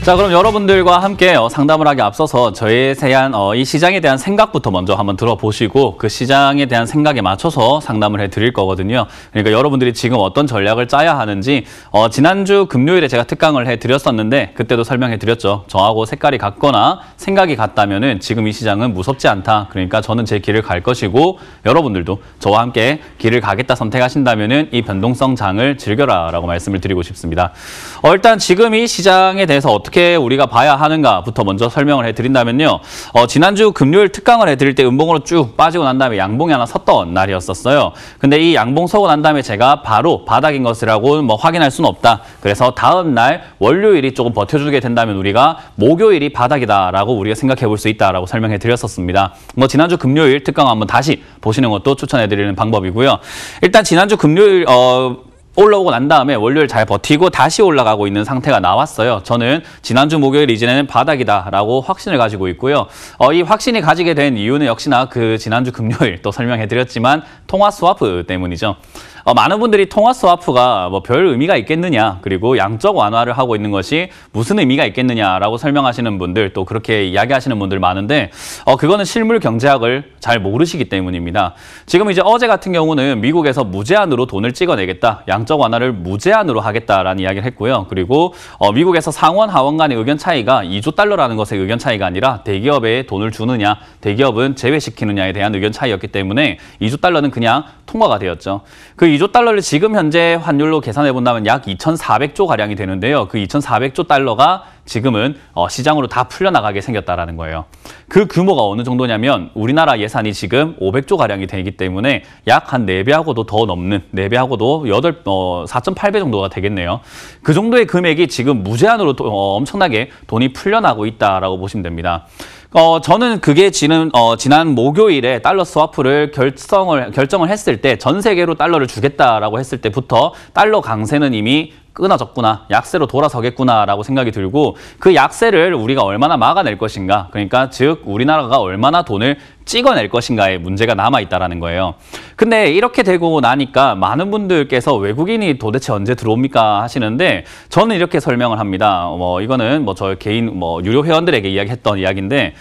자, 그럼 여러분들과 함께 상담을 하기 앞서서 저희에 대한 이 시장에 대한 생각부터 먼저 한번 들어보시고 그 시장에 대한 생각에 맞춰서 상담을 해드릴 거거든요. 그러니까 여러분들이 지금 어떤 전략을 짜야 하는지 지난주 금요일에 제가 특강을 해드렸었는데 그때도 설명해드렸죠. 저하고 색깔이 같거나 생각이 같다면은 지금 이 시장은 무섭지 않다. 그러니까 저는 제 길을 갈 것이고 여러분들도 저와 함께 길을 가겠다 선택하신다면은 이 변동성 장을 즐겨라라고 말씀을 드리고 싶습니다. 일단 지금 이 시장에 대해서 어떻게 우리가 봐야 하는가부터 먼저 설명을 해드린다면요. 지난주 금요일 특강을 해드릴 때 음봉으로 쭉 빠지고 난 다음에 양봉이 하나 섰던 날이었었어요. 근데 이 양봉 서고 난 다음에 제가 바로 바닥인 것이라고 확인할 수는 없다. 그래서 다음 날 월요일이 조금 버텨주게 된다면 우리가 목요일이 바닥이다라고 우리가 생각해 볼 수 있다라고 설명해 드렸었습니다. 지난주 금요일 특강 한번 다시 보시는 것도 추천해 드리는 방법이고요. 일단 지난주 금요일 올라오고 난 다음에 월요일 잘 버티고 다시 올라가고 있는 상태가 나왔어요. 저는 지난주 목요일 이전에는 바닥이다라고 확신을 가지고 있고요. 이 확신이 가지게 된 이유는 역시나 그 지난주 금요일 또 설명해드렸지만 통화 스와프 때문이죠. 많은 분들이 통화 스와프가 별 의미가 있겠느냐, 그리고 양적 완화를 하고 있는 것이 무슨 의미가 있겠느냐라고 설명하시는 분들, 또 그렇게 이야기하시는 분들 많은데 그거는 실물 경제학을 잘 모르시기 때문입니다. 지금 이제 어제 같은 경우는 미국에서 무제한으로 돈을 찍어내겠다, 양적 완화를 무제한으로 하겠다라는 이야기를 했고요. 그리고 미국에서 상원 하원 간의 의견 차이가 2조 달러라는 것의 의견 차이가 아니라 대기업에 돈을 주느냐, 대기업은 제외시키느냐에 대한 의견 차이였기 때문에 2조 달러는 그냥 통과가 되었죠. 그 2조 달러를 지금 현재 환율로 계산해 본다면 약 2,400조 가량이 되는데요. 그 2,400조 달러가 지금은 시장으로 다 풀려나가게 생겼다라는 거예요. 그 규모가 어느 정도냐면 우리나라 예산이 지금 500조 가량이 되기 때문에 약 한 4배하고도 더 넘는, 4배하고도 4.8배 정도가 되겠네요. 그 정도의 금액이 지금 무제한으로 엄청나게 돈이 풀려나고 있다라고 보시면 됩니다. 저는 그게 지난 목요일에 달러 스와프를 결정을 했을 때, 전 세계로 달러를 주겠다라고 했을 때부터 달러 강세는 이미 끊어졌구나, 약세로 돌아서겠구나라고 생각이 들고, 그 약세를 우리가 얼마나 막아낼 것인가, 그러니까 즉 우리나라가 얼마나 돈을 찍어낼 것인가에 문제가 남아있다라는 거예요. 근데 이렇게 되고 나니까 많은 분들께서 외국인이 도대체 언제 들어옵니까 하시는데, 저는 이렇게 설명을 합니다. 이거는 저 개인 유료 회원들에게 이야기했던 이야기인데,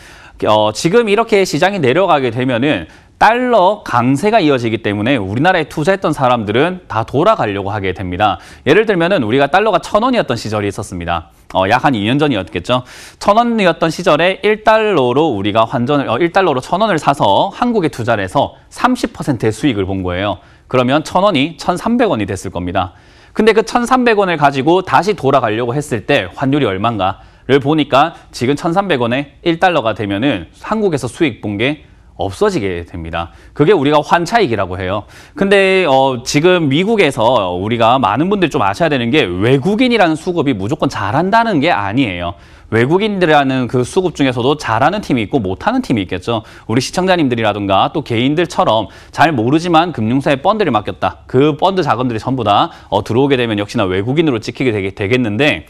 지금 이렇게 시장이 내려가게 되면은 달러 강세가 이어지기 때문에 우리나라에 투자했던 사람들은 다 돌아가려고 하게 됩니다. 예를 들면은 우리가 달러가 1,000원이었던 시절이 있었습니다. 약 한 2년 전이었겠죠. 1,000원이었던 시절에 1달러로 우리가 1달러로 1,000원을 사서 한국에 투자를 해서 30%의 수익을 본 거예요. 그러면 1,000원이 1,300원이 됐을 겁니다. 근데 그 1,300원을 가지고 다시 돌아가려고 했을 때 환율이 얼마인가를 보니까 지금 1,300원에 1달러가 되면은 한국에서 수익 본 게 없어지게 됩니다. 그게 우리가 환차익이라고 해요. 근데 지금 미국에서 우리가 많은 분들이 좀 아셔야 되는 게, 외국인이라는 수급이 무조건 잘한다는 게 아니에요. 외국인들이라는 그 수급 중에서도 잘하는 팀이 있고 못하는 팀이 있겠죠. 우리 시청자님들이라든가 또 개인들처럼 잘 모르지만 금융사에 펀드를 맡겼다, 그 펀드 자금들이 전부 다 들어오게 되면 역시나 외국인으로 찍히게 되겠는데,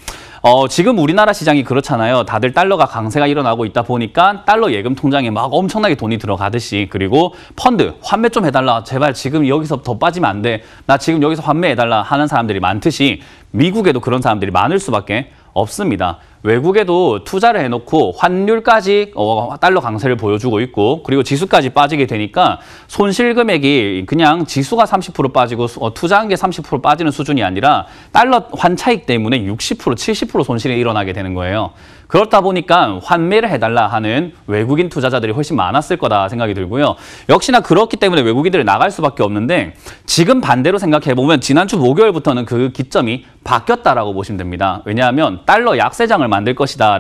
지금 우리나라 시장이 그렇잖아요. 다들 달러가 강세가 일어나고 있다 보니까 달러 예금 통장에 막 엄청나게 돈이 들어가듯이, 그리고 펀드, 환매 좀 해달라, 제발 지금 여기서 더 빠지면 안 돼, 나 지금 여기서 환매해달라 하는 사람들이 많듯이 미국에도 그런 사람들이 많을 수밖에 없습니다. 외국에도 투자를 해놓고 환율까지 달러 강세를 보여주고 있고, 그리고 지수까지 빠지게 되니까 손실 금액이 그냥 지수가 30% 빠지고 투자한 게 30% 빠지는 수준이 아니라 달러 환차익 때문에 60%, 70% 손실이 일어나게 되는 거예요. 그렇다 보니까 환매를 해달라 하는 외국인 투자자들이 훨씬 많았을 거다 생각이 들고요. 역시나 그렇기 때문에 외국인들이 나갈 수밖에 없는데, 지금 반대로 생각해보면 지난주 목요일부터는 그 기점이 바뀌었다라고 보시면 됩니다. 왜냐하면 달러 약세장을 만들 것이다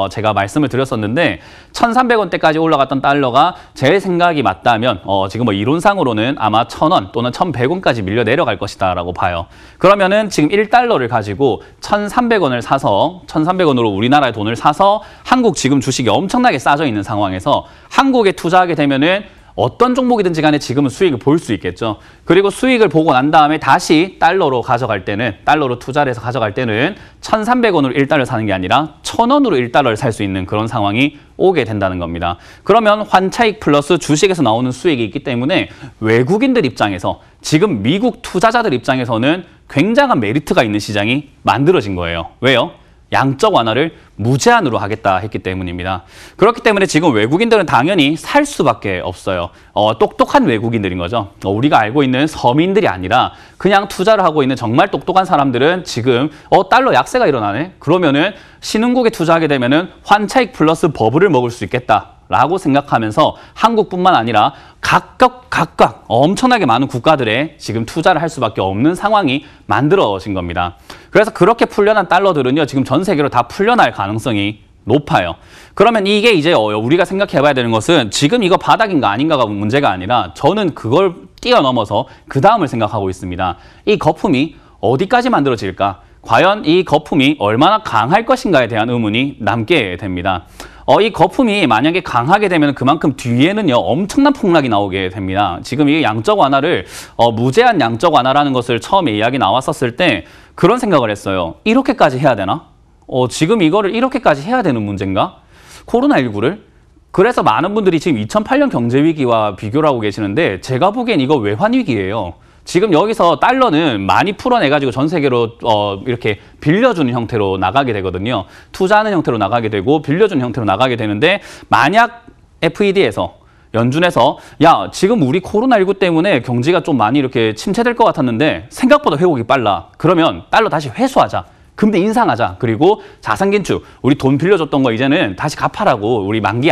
제가 말씀을 드렸었는데, 1,300원대까지 올라갔던 달러가 제 생각이 맞다면 지금 이론상으로는 아마 1,000원 또는 1,100원까지 밀려 내려갈 것이다 라고 봐요. 그러면은 지금 1달러를 가지고 1,300원을 사서 1,300원으로 우리나라의 돈을 사서 한국 지금 주식이 엄청나게 싸져 있는 상황에서 한국에 투자하게 되면은 어떤 종목이든지 간에 지금은 수익을 볼 수 있겠죠. 그리고 수익을 보고 난 다음에 다시 달러로 가져갈 때는, 달러로 투자를 해서 가져갈 때는 1,300원으로 1달러 사는 게 아니라 1,000원으로 1달러를 살 수 있는 그런 상황이 오게 된다는 겁니다. 그러면 환차익 플러스 주식에서 나오는 수익이 있기 때문에 외국인들 입장에서, 지금 미국 투자자들 입장에서는 굉장한 메리트가 있는 시장이 만들어진 거예요. 왜요? 양적 완화를 무제한으로 하겠다 했기 때문입니다. 그렇기 때문에 지금 외국인들은 당연히 살 수밖에 없어요. 똑똑한 외국인들인 거죠. 우리가 알고 있는 서민들이 아니라 그냥 투자를 하고 있는 정말 똑똑한 사람들은 지금 달러 약세가 일어나네? 그러면은 신흥국에 투자하게 되면은 환차익 플러스 버블을 먹을 수 있겠다. 라고 생각하면서 한국뿐만 아니라 각각 엄청나게 많은 국가들에 지금 투자를 할 수밖에 없는 상황이 만들어진 겁니다. 그래서 그렇게 풀려난 달러들은요, 지금 전 세계로 다 풀려날 가능성이 높아요. 그러면 이게 이제 우리가 생각해 봐야 되는 것은 지금 이거 바닥인가 아닌가가 문제가 아니라 저는 그걸 뛰어넘어서 그 다음을 생각하고 있습니다. 이 거품이 어디까지 만들어질까? 과연 이 거품이 얼마나 강할 것인가에 대한 의문이 남게 됩니다. 이 거품이 만약에 강하게 되면 그만큼 뒤에는요 엄청난 폭락이 나오게 됩니다. 지금 이 양적 완화를 무제한 양적 완화라는 것을 처음에 이야기 나왔었을 때 그런 생각을 했어요. 이렇게까지 해야 되나? 지금 이거를 이렇게까지 해야 되는 문제인가? 코로나19를? 그래서 많은 분들이 지금 2008년 경제위기와 비교를 하고 계시는데 제가 보기엔 이거 외환위기예요. 지금 여기서 달러는 많이 풀어내가지고 전 세계로 이렇게 빌려주는 형태로 나가게 되거든요. 투자하는 형태로 나가게 되고 빌려주는 형태로 나가게 되는데 만약 FED에서 연준에서 야 지금 우리 코로나19 때문에 경제가 좀 많이 이렇게 침체될 것 같았는데 생각보다 회복이 빨라. 그러면 달러 다시 회수하자. 금리 인상하자. 그리고 자산 긴축, 우리 돈 빌려줬던 거 이제는 다시 갚아라고 우리 만기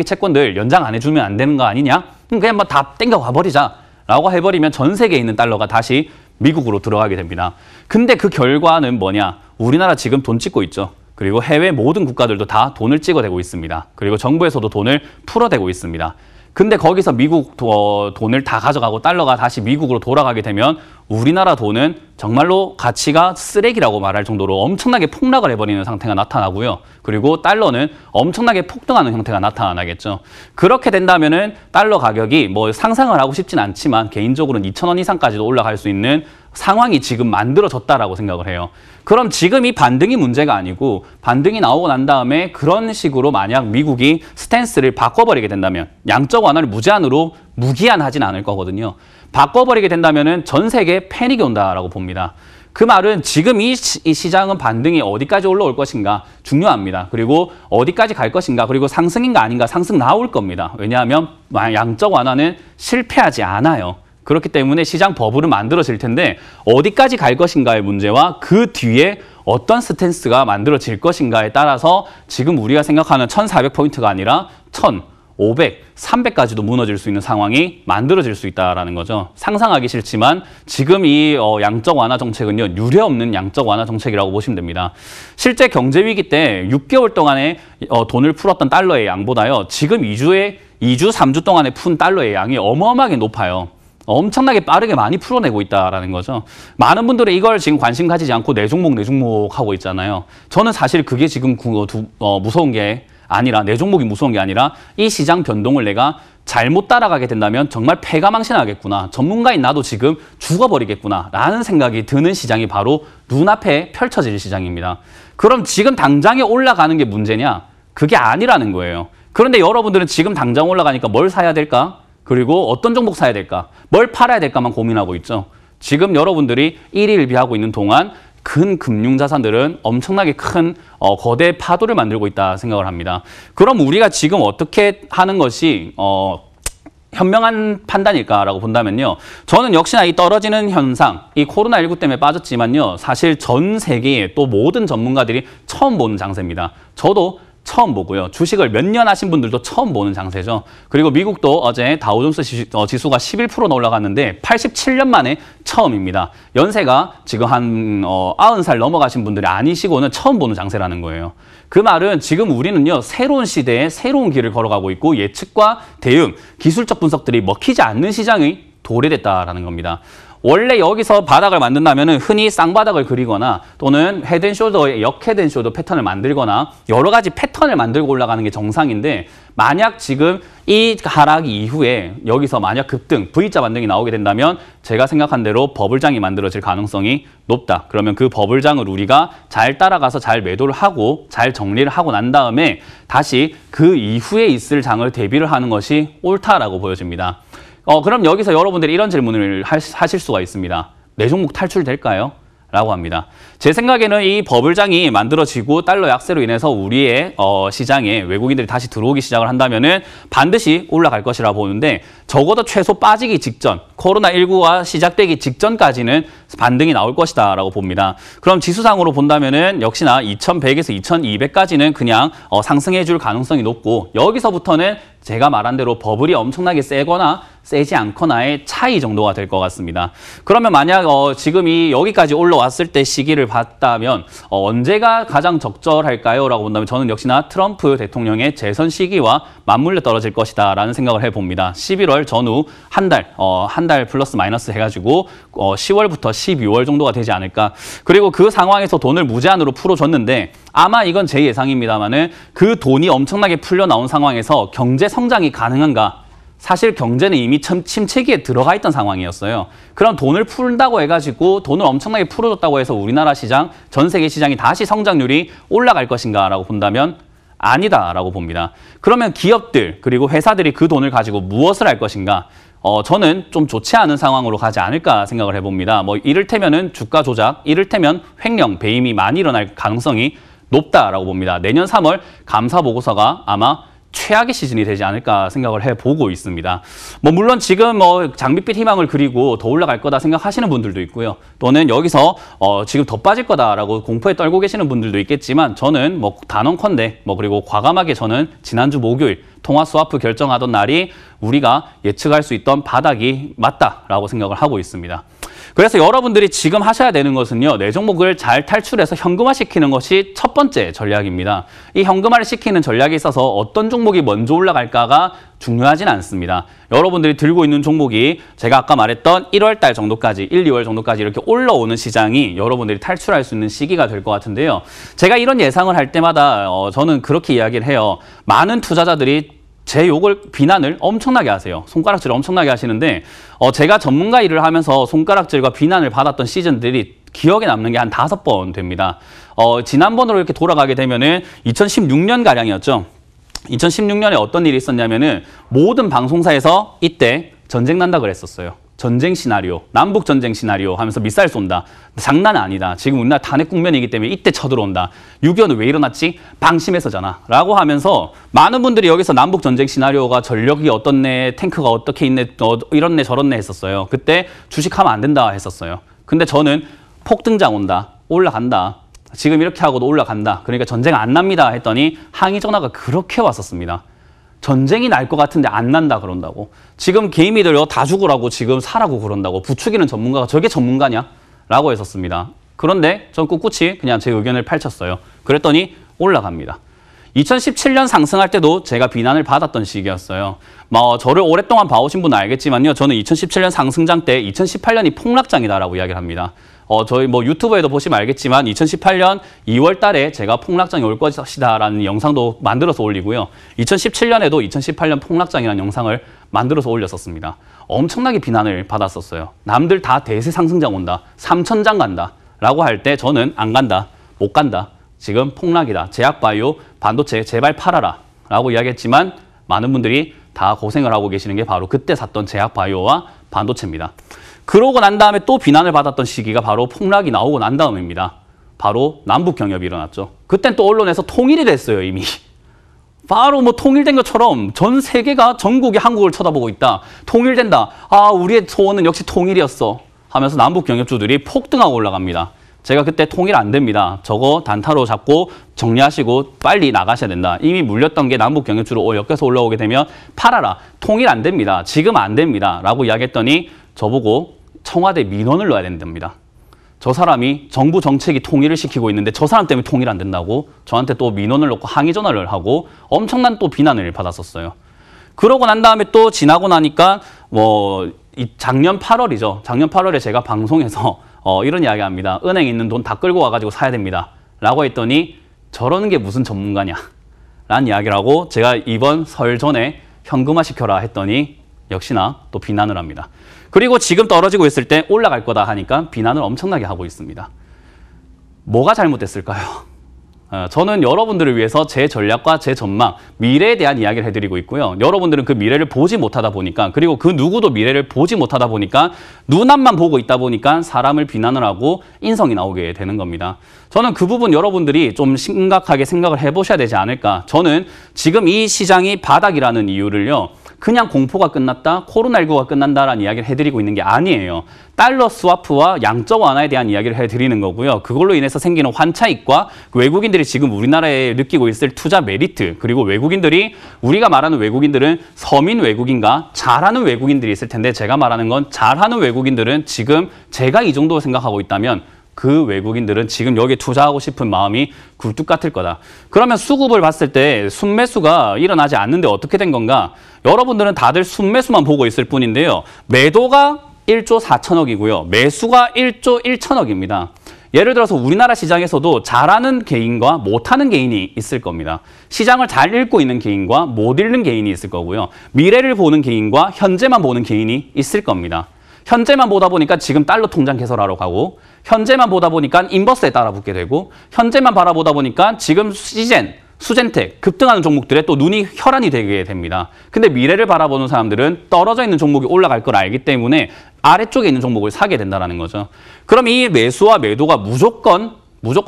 채권들 연장 안 해주면 안 되는 거 아니냐? 그냥 뭐 다 땡겨 가버리자. 라고 해버리면 전 세계에 있는 달러가 다시 미국으로 들어가게 됩니다. 근데 그 결과는 뭐냐? 우리나라 지금 돈 찍고 있죠. 그리고 해외 모든 국가들도 다 돈을 찍어대고 있습니다. 그리고 정부에서도 돈을 풀어대고 있습니다. 근데 거기서 미국 돈을 다 가져가고 달러가 다시 미국으로 돌아가게 되면 우리나라 돈은 정말로 가치가 쓰레기라고 말할 정도로 엄청나게 폭락을 해버리는 상태가 나타나고요. 그리고 달러는 엄청나게 폭등하는 형태가 나타나겠죠. 그렇게 된다면은 달러 가격이 뭐 상상을 하고 싶진 않지만 개인적으로는 2,000원 이상까지도 올라갈 수 있는 상황이 지금 만들어졌다라고 생각을 해요. 그럼 지금 이 반등이 문제가 아니고 반등이 나오고 난 다음에 그런 식으로 만약 미국이 스탠스를 바꿔버리게 된다면 양적 완화를 무제한으로 무기한하진 않을 거거든요. 바꿔버리게 된다면 전 세계에 패닉이 온다라고 봅니다. 그 말은 지금 이 시장은 반등이 어디까지 올라올 것인가 중요합니다. 그리고 어디까지 갈 것인가 그리고 상승인가 아닌가 상승 나올 겁니다. 왜냐하면 양적 완화는 실패하지 않아요. 그렇기 때문에 시장 버블은 만들어질 텐데 어디까지 갈 것인가의 문제와 그 뒤에 어떤 스탠스가 만들어질 것인가에 따라서 지금 우리가 생각하는 1,400포인트가 아니라 1,500, 300까지도 무너질 수 있는 상황이 만들어질 수 있다는 거죠. 상상하기 싫지만 지금 이 양적 완화 정책은요. 유례 없는 양적 완화 정책이라고 보시면 됩니다. 실제 경제위기 때 6개월 동안에 돈을 풀었던 달러의 양보다요. 지금 2주, 3주 동안에 푼 달러의 양이 어마어마하게 높아요. 엄청나게 빠르게 많이 풀어내고 있다라는 거죠. 많은 분들이 이걸 지금 관심 가지지 않고 내 종목 하고 있잖아요. 저는 사실 그게 지금 무서운 게 아니라 내 종목이 무서운 게 아니라 이 시장 변동을 내가 잘못 따라가게 된다면 정말 패가망신하겠구나. 전문가인 나도 지금 죽어버리겠구나 라는 생각이 드는 시장이 바로 눈앞에 펼쳐질 시장입니다. 그럼 지금 당장에 올라가는 게 문제냐? 그게 아니라는 거예요. 그런데 여러분들은 지금 당장 올라가니까 뭘 사야 될까? 그리고 어떤 종목 사야 될까? 뭘 팔아야 될까만 고민하고 있죠. 지금 여러분들이 일희일비하고 있는 동안 큰 금융자산들은 엄청나게 큰 거대 파도를 만들고 있다 생각을 합니다. 그럼 우리가 지금 어떻게 하는 것이 현명한 판단일까라고 본다면요. 저는 역시나 이 떨어지는 현상, 이 코로나19 때문에 빠졌지만요. 사실 전 세계의 또 모든 전문가들이 처음 보는 장세입니다. 저도 처음 보고요. 주식을 몇 년 하신 분들도 처음 보는 장세죠. 그리고 미국도 어제 다우존스 지수가 11%나 올라갔는데 87년 만에 처음입니다. 연세가 지금 한 90살 넘어가신 분들이 아니시고는 처음 보는 장세라는 거예요. 그 말은 지금 우리는요. 새로운 시대에 새로운 길을 걸어가고 있고 예측과 대응, 기술적 분석들이 먹히지 않는 시장이 도래됐다라는 겁니다. 원래 여기서 바닥을 만든다면 흔히 쌍바닥을 그리거나 또는 헤드앤숄더의 역헤드앤숄더 패턴을 만들거나 여러 가지 패턴을 만들고 올라가는 게 정상인데 만약 지금 이 하락 이후에 여기서 만약 급등, V자 반등이 나오게 된다면 제가 생각한 대로 버블장이 만들어질 가능성이 높다. 그러면 그 버블장을 우리가 잘 따라가서 잘 매도를 하고 잘 정리를 하고 난 다음에 다시 그 이후에 있을 장을 대비를 하는 것이 옳다라고 보여집니다. 그럼 여기서 여러분들이 이런 질문을 하실 수가 있습니다. 내 종목 탈출될까요? 라고 합니다. 제 생각에는 이 버블장이 만들어지고 달러 약세로 인해서 우리의 시장에 외국인들이 다시 들어오기 시작을 한다면은 반드시 올라갈 것이라 보는데 적어도 최소 빠지기 직전, 코로나19가 시작되기 직전까지는 반등이 나올 것이다라고 봅니다. 그럼 지수상으로 본다면은 역시나 2100에서 2200까지는 그냥 상승해 줄 가능성이 높고 여기서부터는 제가 말한 대로 버블이 엄청나게 세거나 세지 않거나의 차이 정도가 될 것 같습니다. 그러면 만약 지금 여기까지 올라왔을 때 시기를 봤다면 언제가 가장 적절할까요? 라고 본다면 저는 역시나 트럼프 대통령의 재선 시기와 맞물려 떨어질 것이다 라는 생각을 해봅니다. 11월 전후 한 달 플러스 마이너스 해가지고 10월부터 12월 정도가 되지 않을까. 그리고 그 상황에서 돈을 무제한으로 풀어줬는데 아마 이건 제 예상입니다만은 그 돈이 엄청나게 풀려 나온 상황에서 경제 성장이 가능한가? 사실 경제는 이미 침체기에 들어가 있던 상황이었어요. 그럼 돈을 풀다고 해가지고 돈을 엄청나게 풀어줬다고 해서 우리나라 시장, 전 세계 시장이 다시 성장률이 올라갈 것인가라고 본다면 아니다라고 봅니다. 그러면 기업들 그리고 회사들이 그 돈을 가지고 무엇을 할 것인가? 저는 좀 좋지 않은 상황으로 가지 않을까 생각을 해봅니다. 뭐 이를테면은 주가 조작, 이를테면 횡령, 배임이 많이 일어날 가능성이 높다라고 봅니다. 내년 3월 감사 보고서가 아마 최악의 시즌이 되지 않을까 생각을 해보고 있습니다. 물론 지금 장밋빛 희망을 그리고 더 올라갈 거다 생각하시는 분들도 있고요. 또는 여기서 지금 더 빠질 거다라고 공포에 떨고 계시는 분들도 있겠지만 저는 단언컨대 그리고 과감하게 저는 지난주 목요일 통화 스와프 결정하던 날이 우리가 예측할 수 있던 바닥이 맞다라고 생각을 하고 있습니다. 그래서 여러분들이 지금 하셔야 되는 것은요. 내 종목을 잘 탈출해서 현금화시키는 것이 첫 번째 전략입니다. 이 현금화를 시키는 전략에 있어서 어떤 종목이 먼저 올라갈까가 중요하진 않습니다. 여러분들이 들고 있는 종목이 제가 아까 말했던 1월 달 정도까지, 1, 2월 정도까지 이렇게 올라오는 시장이 여러분들이 탈출할 수 있는 시기가 될 것 같은데요. 제가 이런 예상을 할 때마다 저는 그렇게 이야기를 해요. 많은 투자자들이 제 비난을 엄청나게 하세요. 손가락질을 엄청나게 하시는데 제가 전문가 일을 하면서 손가락질과 비난을 받았던 시즌들이 기억에 남는 게 한 5번 됩니다. 지난번으로 이렇게 돌아가게 되면은 2016년가량이었죠. 2016년에 어떤 일이 있었냐면은 모든 방송사에서 이때 전쟁 난다 그랬었어요. 전쟁 시나리오, 남북 전쟁 시나리오 하면서 미사일 쏜다. 장난 아니다. 지금 우리나라 탄핵 국면이기 때문에 이때 쳐들어온다. 6.25는 왜 일어났지? 방심해서잖아. 라고 하면서 많은 분들이 여기서 남북 전쟁 시나리오가 전력이 어떻네, 탱크가 어떻게 있네, 이렇네 저렇네 했었어요. 그때 주식하면 안 된다 했었어요. 근데 저는 폭등장 온다. 올라간다. 지금 이렇게 하고도 올라간다. 그러니까 전쟁 안 납니다 했더니 항의 전화가 그렇게 왔었습니다. 전쟁이 날 것 같은데 안 난다 그런다고. 지금 개미들요 다 죽으라고 지금 사라고 그런다고. 부추기는 전문가가 저게 전문가냐? 라고 했었습니다. 그런데 전 꿋꿋이 그냥 제 의견을 펼쳤어요. 그랬더니 올라갑니다. 2017년 상승할 때도 제가 비난을 받았던 시기였어요. 저를 오랫동안 봐오신 분은 알겠지만요. 저는 2017년 상승장 때 2018년이 폭락장이다라고 이야기를 합니다. 저희 유튜브에도 보시면 알겠지만 2018년 2월 달에 제가 폭락장이 올 것이다라는 영상도 만들어서 올리고요. 2017년에도 2018년 폭락장이라는 영상을 만들어서 올렸었습니다. 엄청나게 비난을 받았었어요. 남들 다 대세 상승장 온다. 3천장 간다. 라고 할 때 저는 안 간다. 못 간다. 지금 폭락이다. 제약바이오, 반도체 제발 팔아라. 라고 이야기했지만 많은 분들이 다 고생을 하고 계시는 게 바로 그때 샀던 제약바이오와 반도체입니다. 그러고 난 다음에 또 비난을 받았던 시기가 바로 폭락이 나오고 난 다음입니다. 바로 남북경협이 일어났죠. 그땐 또 언론에서 통일이 됐어요, 이미. 바로 통일된 것처럼 전 세계가 전국이 한국을 쳐다보고 있다. 통일된다. 아, 우리의 소원은 역시 통일이었어. 하면서 남북경협주들이 폭등하고 올라갑니다. 제가 그때 통일 안 됩니다. 저거 단타로 잡고 정리하시고 빨리 나가셔야 된다. 이미 물렸던 게 남북경협주로 엮여서 올라오게 되면 팔아라. 통일 안 됩니다. 지금 안 됩니다. 라고 이야기했더니 저보고 청와대 민원을 넣어야 된답니다. 저 사람이 정부 정책이 통일을 시키고 있는데 저 사람 때문에 통일 안 된다고 저한테 또 민원을 넣고 항의 전화를 하고 엄청난 또 비난을 받았었어요. 그러고 난 다음에 또 지나고 나니까 작년 8월이죠. 작년 8월에 제가 방송에서 이런 이야기 합니다. 은행에 있는 돈 다 끌고 와가지고 사야 됩니다. 라고 했더니 저러는 게 무슨 전문가냐? 라는 이야기를 하고 제가 이번 설 전에 현금화 시켜라 했더니 역시나 또 비난을 합니다. 그리고 지금 떨어지고 있을 때 올라갈 거다 하니까 비난을 엄청나게 하고 있습니다. 뭐가 잘못됐을까요? 저는 여러분들을 위해서 제 전략과 제 전망, 미래에 대한 이야기를 해드리고 있고요. 여러분들은 그 미래를 보지 못하다 보니까, 그리고 그 누구도 미래를 보지 못하다 보니까 눈앞만 보고 있다 보니까 사람을 비난을 하고 인성이 나오게 되는 겁니다. 저는 그 부분 여러분들이 좀 심각하게 생각을 해보셔야 되지 않을까. 저는 지금 이 시장이 바닥이라는 이유를요, 그냥 공포가 끝났다, 코로나19가 끝난다라는 이야기를 해드리고 있는 게 아니에요. 달러 스와프와 양적 완화에 대한 이야기를 해드리는 거고요. 그걸로 인해서 생기는 환차익과 외국인들이 지금 우리나라에 느끼고 있을 투자 메리트, 그리고 외국인들이, 우리가 말하는 외국인들은 서민 외국인과 잘하는 외국인들이 있을 텐데, 제가 말하는 건 잘하는 외국인들은 지금 제가 이 정도 생각하고 있다면 그 외국인들은 지금 여기에 투자하고 싶은 마음이 굴뚝 같을 거다. 그러면 수급을 봤을 때 순매수가 일어나지 않는데 어떻게 된 건가? 여러분들은 다들 순매수만 보고 있을 뿐인데요. 매도가 1조 4천억이고요. 매수가 1조 1천억입니다. 예를 들어서 우리나라 시장에서도 잘하는 개인과 못하는 개인이 있을 겁니다. 시장을 잘 읽고 있는 개인과 못 읽는 개인이 있을 거고요. 미래를 보는 개인과 현재만 보는 개인이 있을 겁니다. 현재만 보다 보니까 지금 달러 통장 개설하러 가고, 현재만 보다 보니까 인버스에 따라 붙게 되고, 현재만 바라보다 보니까 지금 수젠텍 급등하는 종목들에 또 눈이 혈안이 되게 됩니다. 근데 미래를 바라보는 사람들은 떨어져 있는 종목이 올라갈 걸 알기 때문에 아래쪽에 있는 종목을 사게 된다는 거죠. 그럼 이 매수와 매도가 무조건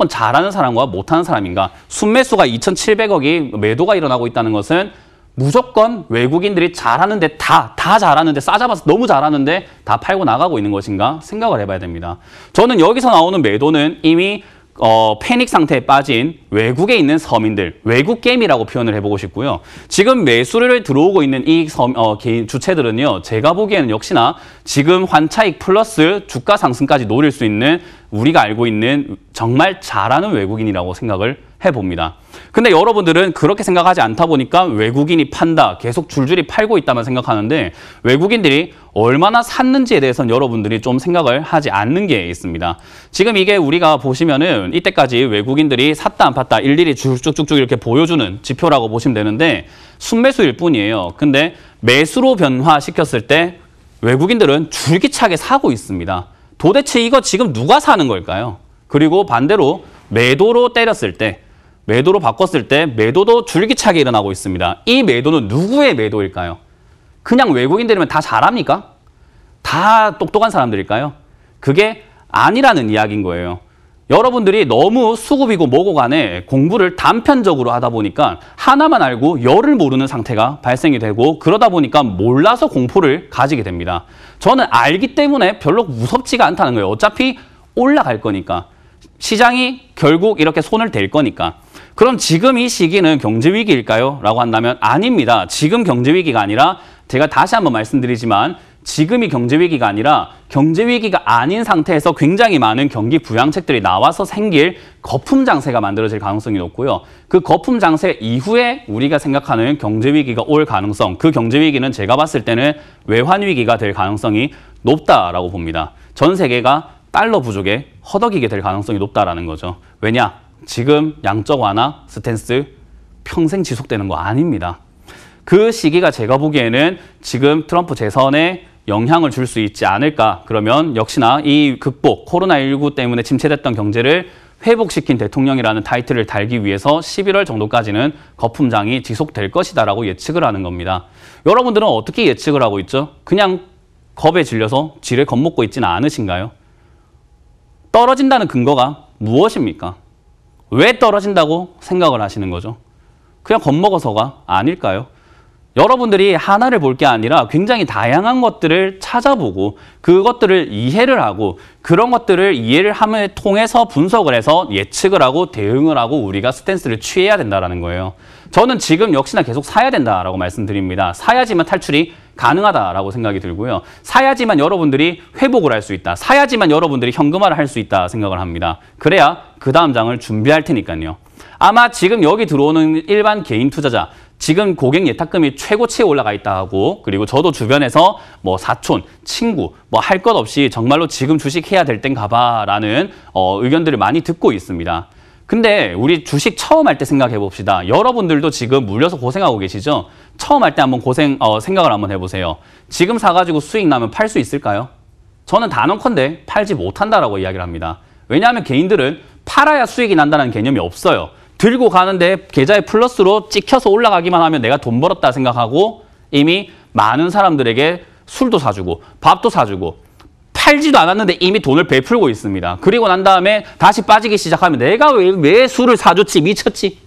잘하는 사람과 못하는 사람인가? 순매수가 2,700억이 매도가 일어나고 있다는 것은 무조건 외국인들이 잘하는데 다 잘하는데, 싸잡아서 너무 잘하는데 다 팔고 나가고 있는 것인가 생각을 해봐야 됩니다. 저는 여기서 나오는 매도는 이미 패닉 상태에 빠진 외국에 있는 서민들, 외국 게임이라고 표현을 해보고 싶고요. 지금 매수를 들어오고 있는 이 개인 주체들은요, 제가 보기에는 역시나 지금 환차익 플러스 주가 상승까지 노릴 수 있는, 우리가 알고 있는 정말 잘하는 외국인이라고 생각을 해봅니다. 근데 여러분들은 그렇게 생각하지 않다 보니까 외국인이 판다, 계속 줄줄이 팔고 있다만 생각하는데, 외국인들이 얼마나 샀는지에 대해서는 여러분들이 좀 생각을 하지 않는 게 있습니다. 지금 이게 우리가 보시면은 이때까지 외국인들이 샀다 안 팠다 일일이 쭉쭉쭉 이렇게 보여주는 지표라고 보시면 되는데, 순매수일 뿐이에요. 근데 매수로 변화시켰을 때 외국인들은 줄기차게 사고 있습니다. 도대체 이거 지금 누가 사는 걸까요? 그리고 반대로 매도로 때렸을 때, 매도로 바꿨을 때 매도도 줄기차게 일어나고 있습니다. 이 매도는 누구의 매도일까요? 그냥 외국인들이면 다 잘합니까? 다 똑똑한 사람들일까요? 그게 아니라는 이야기인 거예요. 여러분들이 너무 수급이고 뭐고 간에 공부를 단편적으로 하다 보니까 하나만 알고 열을 모르는 상태가 발생이 되고, 그러다 보니까 몰라서 공포를 가지게 됩니다. 저는 알기 때문에 별로 무섭지가 않다는 거예요. 어차피 올라갈 거니까. 시장이 결국 이렇게 손을 댈 거니까. 그럼 지금 이 시기는 경제위기일까요? 라고 한다면 아닙니다. 지금 경제위기가 아니라, 제가 다시 한번 말씀드리지만 지금이 경제위기가 아니라 경제위기가 아닌 상태에서 굉장히 많은 경기 부양책들이 나와서 생길 거품 장세가 만들어질 가능성이 높고요. 그 거품 장세 이후에 우리가 생각하는 경제위기가 올 가능성, 그 경제위기는 제가 봤을 때는 외환위기가 될 가능성이 높다라고 봅니다. 전 세계가 달러 부족에 허덕이게 될 가능성이 높다라는 거죠. 왜냐? 지금 양적 완화 스탠스 평생 지속되는 거 아닙니다. 그 시기가 제가 보기에는 지금 트럼프 재선에 영향을 줄 수 있지 않을까. 그러면 역시나 이 극복, 코로나19 때문에 침체됐던 경제를 회복시킨 대통령이라는 타이틀을 달기 위해서 11월 정도까지는 거품장이 지속될 것이다라고 예측을 하는 겁니다. 여러분들은 어떻게 예측을 하고 있죠? 그냥 겁에 질려서 지레 겁먹고 있지는 않으신가요? 떨어진다는 근거가 무엇입니까? 왜 떨어진다고 생각을 하시는 거죠? 그냥 겁먹어서가 아닐까요? 여러분들이 하나를 볼 게 아니라 굉장히 다양한 것들을 찾아보고 그것들을 이해를 하고 그런 것들을 이해를 함을 통해서 분석을 해서 예측을 하고 대응을 하고 우리가 스탠스를 취해야 된다는 거예요. 저는 지금 역시나 계속 사야 된다라고 말씀드립니다. 사야지만 탈출이 가능하다라고 생각이 들고요. 사야지만 여러분들이 회복을 할 수 있다. 사야지만 여러분들이 현금화를 할 수 있다 생각을 합니다. 그래야 그 다음 장을 준비할 테니까요. 아마 지금 여기 들어오는 일반 개인 투자자, 지금 고객 예탁금이 최고치에 올라가 있다 하고, 그리고 저도 주변에서 뭐 사촌, 친구, 뭐 할 것 없이 정말로 지금 주식해야 될 땐가 봐라는 의견들을 많이 듣고 있습니다. 근데 우리 주식 처음 할 때 생각해 봅시다. 여러분들도 지금 물려서 고생하고 계시죠? 처음 할 때 한번 생각을 한번 해보세요. 지금 사가지고 수익 나면 팔 수 있을까요? 저는 단언컨대 팔지 못한다라고 이야기를 합니다. 왜냐하면 개인들은 팔아야 수익이 난다는 개념이 없어요. 들고 가는데 계좌에 플러스로 찍혀서 올라가기만 하면 내가 돈 벌었다 생각하고 이미 많은 사람들에게 술도 사주고 밥도 사주고 팔지도 않았는데 이미 돈을 베풀고 있습니다. 그리고 난 다음에 다시 빠지기 시작하면 내가 왜 술을 사줬지 미쳤지?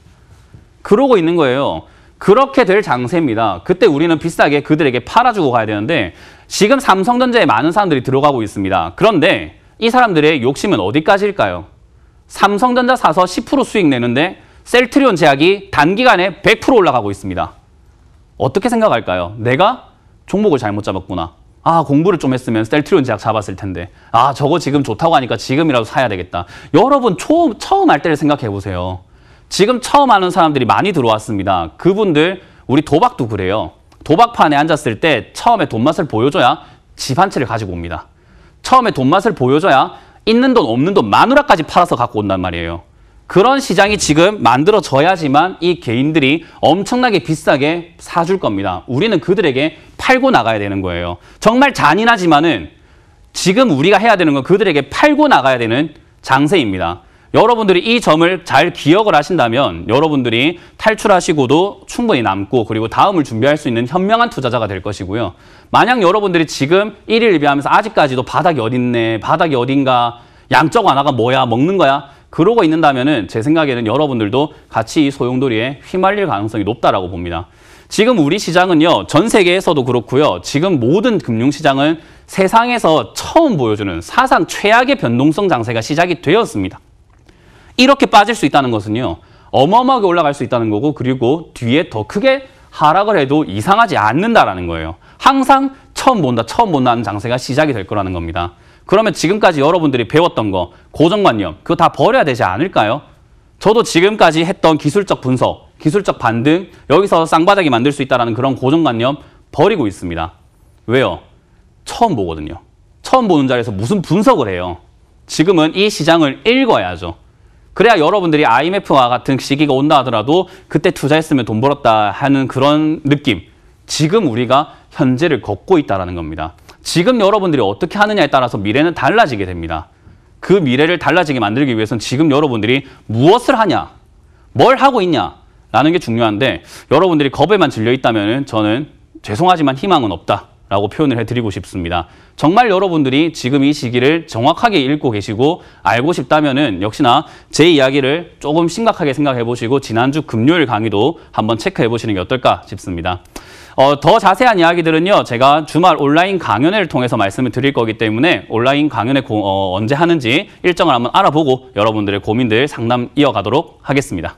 그러고 있는 거예요. 그렇게 될 장세입니다. 그때 우리는 비싸게 그들에게 팔아주고 가야 되는데 지금 삼성전자에 많은 사람들이 들어가고 있습니다. 그런데 이 사람들의 욕심은 어디까지일까요? 삼성전자 사서 10% 수익 내는데 셀트리온 제약이 단기간에 100% 올라가고 있습니다. 어떻게 생각할까요? 내가 종목을 잘못 잡았구나. 아, 공부를 좀 했으면 셀트리온 제약 잡았을 텐데. 아, 저거 지금 좋다고 하니까 지금이라도 사야 되겠다. 여러분 처음 할 때를 생각해 보세요. 지금 처음 하는 사람들이 많이 들어왔습니다. 그분들 우리 도박도 그래요. 도박판에 앉았을 때 처음에 돈맛을 보여줘야 집 한 채를 가지고 옵니다. 처음에 돈맛을 보여줘야 있는 돈 없는 돈 마누라까지 팔아서 갖고 온단 말이에요. 그런 시장이 지금 만들어져야지만 이 개인들이 엄청나게 비싸게 사줄 겁니다. 우리는 그들에게 팔고 나가야 되는 거예요. 정말 잔인하지만은 지금 우리가 해야 되는 건 그들에게 팔고 나가야 되는 장세입니다. 여러분들이 이 점을 잘 기억을 하신다면 여러분들이 탈출하시고도 충분히 남고 그리고 다음을 준비할 수 있는 현명한 투자자가 될 것이고요. 만약 여러분들이 지금 일일비하면서 아직까지도 바닥이 어딨네, 바닥이 어딘가, 양적 완화가 뭐야, 먹는 거야, 그러고 있는다면은 제 생각에는 여러분들도 같이 이 소용돌이에 휘말릴 가능성이 높다라고 봅니다. 지금 우리 시장은요, 전 세계에서도 그렇고요. 지금 모든 금융시장은 세상에서 처음 보여주는 사상 최악의 변동성 장세가 시작이 되었습니다. 이렇게 빠질 수 있다는 것은요, 어마어마하게 올라갈 수 있다는 거고 그리고 뒤에 더 크게 하락을 해도 이상하지 않는다라는 거예요. 항상 처음 본다 하는 장세가 시작이 될 거라는 겁니다. 그러면 지금까지 여러분들이 배웠던 거, 고정관념, 그거 다 버려야 되지 않을까요? 저도 지금까지 했던 기술적 분석, 기술적 반등, 여기서 쌍바닥이 만들 수 있다는 그런 고정관념 버리고 있습니다. 왜요? 처음 보거든요. 처음 보는 자리에서 무슨 분석을 해요? 지금은 이 시장을 읽어야죠. 그래야 여러분들이 IMF와 같은 시기가 온다 하더라도 그때 투자했으면 돈 벌었다 하는 그런 느낌. 지금 우리가 현재를 걷고 있다는 겁니다. 지금 여러분들이 어떻게 하느냐에 따라서 미래는 달라지게 됩니다. 그 미래를 달라지게 만들기 위해서는 지금 여러분들이 무엇을 하냐, 뭘 하고 있냐라는 게 중요한데 여러분들이 겁에만 질려 있다면 저는 죄송하지만 희망은 없다라고 표현을 해드리고 싶습니다. 정말 여러분들이 지금 이 시기를 정확하게 읽고 계시고 알고 싶다면은 역시나 제 이야기를 조금 심각하게 생각해 보시고 지난주 금요일 강의도 한번 체크해 보시는 게 어떨까 싶습니다. 더 자세한 이야기들은요, 제가 주말 온라인 강연회를 통해서 말씀을 드릴 거기 때문에 온라인 강연회 언제 하는지 일정을 한번 알아보고 여러분들의 고민들 상담 이어가도록 하겠습니다.